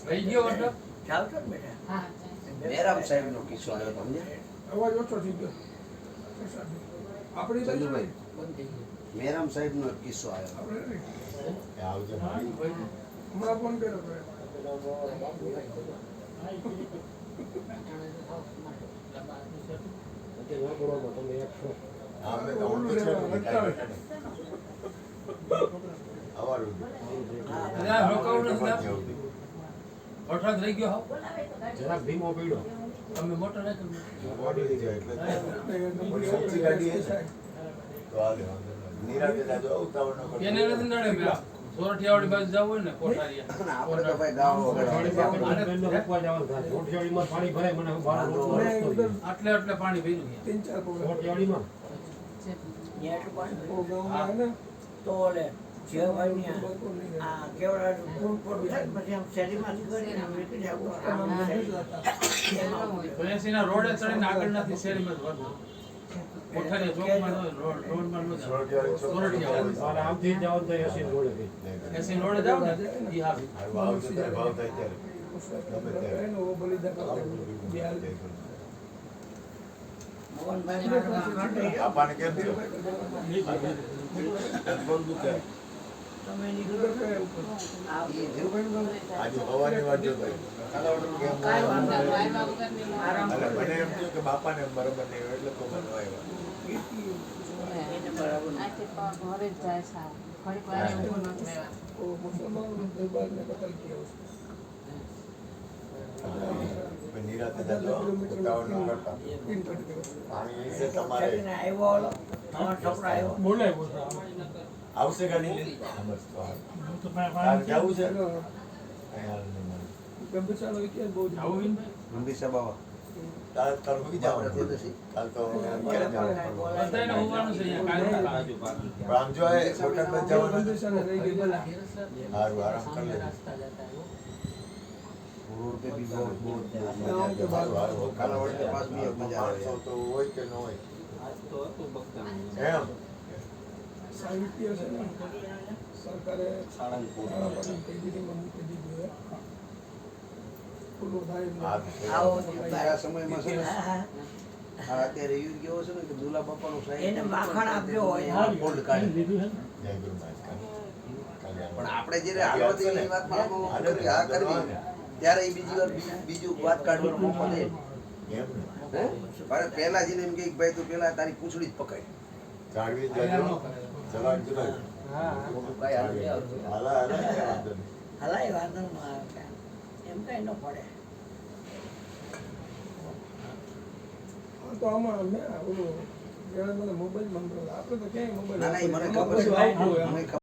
રહી ગયો મતલબ ચાલતો જ બેટા. હા મેરામ સાહેબ નો કિસ્સો આવ્યો તમને અવાજ ઓછો થઈ ગયો આપણી ચંદુભાઈ બંધ થઈ ગયો. મેરામ સાહેબ નો કિસ્સો આવ્યો આપણે આવજો હમણાં ફોન કર્યો તો અમે તો ઓલું છે અમારું અલ્યા રોકાવું નથી ને? વરસાદ રહી ગયો હાવ? જરાક ધીમો પીડ્યો અમે મોટર નાખ્યું. બોડી લઈ જાય એટલે સબ્જી ગાડી છે તો હાલે નિરાતે જાજો ઉતાવળ ન કરતો એને નથી નડે મેં સોરઠિયાવાડી બાજુ જવું હોય ને કોઠારીયા. આપણે તો ભાઈ ગામ વગર આટલે આટલે પાણી ભર્યું છે. 3-4 પગલા ત્યાં એટલું પાણી ઓ ગામમાં હે ને તો ઓલે જેવાઈની આ કેવડા પૂર પડ્યું છે ને પછી આમ શેરીમાંથી કરીને આમ નીકળી જાય આમ ભેંસીના રોડે ચડીને આગળ નથી શેરીમાં જ વધુ. કોઠારીયા ચોકમાં ન હોય, રોડમાં ન જાય. સોરઠિયાવાડી. આમથી જાવ તો એસી રોડે એસી રોડે જાવ ને ઈ હારું. ભાવ થાય ત્યારે એનો બલિદાન બિહાર મોહનભાઈ મારા કાંઠે આ પાણી કેમ થયો તમે નીકળો કે આ આજે હવાની વાત જોતો કેમ કાંઈ વાંધો નહીં. આવ્યા વગરની આરામ એટલે મને એમ થયું કે બાપાને બરાબર નહીં હોય એટલે તો મને આવ્યા એને બરાબર આથી પગ ભરે જ જાય સાવ. ઘડીક વાર ઊભું નથી રહેવાનું. મુસલમાન દરબારને કતલ કિયા નિરાતે જાજો ઉતાવળ ન કરતા પાણી છે તમારે શેરીને આવ્યો ઓલો અમારો છોકરો આવ્યો બોલાય આવશે ગાડી લઈને બસ તો હાલ. તારે જવું છે અહીં હાલ નહીં મળે. ગંભીર કે બહુ જ આવું મંદિર બાવા તારે હોઈ જવાનું આપણે તે નથી. કાલ તો ક્યારે જવાનું બધાને હોવાનું છે અહીંયા કાંઈ પણ આમ જો એ હોટલમાં જવાનું ગંભીર રહી ગઈ ભલા સારું આરામ કરી લેજો રોડ पे भी बहुत बहुत સારું સારું કાલા વડે के पास भी अब मजा આવે માણસો તો હોય કે ન હોય એમ સાહિત્ય છે ને સરકારે સાળંગપુર કેજીમાં મૂકી દીધું છે પૂરું થાય એટલે આવો આ સમયમાં છે ને હા, હા. આ અત્યારે યુગ કેવો છે ને કે દુલા બાપાનો સાહેબ એને માખણ આપ્યો હોય ફોલ્ડ કાઢે જય ગુરુ મહારાજ પણ આપણે જ્યારે આગળ એની વાતમાં આમાં કરી આ કરવી ત્યારે એ બીજી વાર બીજું વાત કાઢવાનો મોકો દે એમ ને પણ પહેલા જઈને એમ કે ભાઈ તું પહેલા તારી પૂંછડી જ પકડ જાળવી જજો ચલાન ચલાન કાંઈ હાલ નહીં આવતું. હાલા હાલા કઈ વાંધો નહીં હલાય વાંધો ન આવે એમ કઈ ન પડે હા તો આમાં મેં ઓલું જેણે મને મોબાઈલ મંગાવ્યો આપણે તો ક્યાંય મોબાઈલ ના ના એ મને આમાં ખબર કોઈ આવતું હોય છે મને ખબર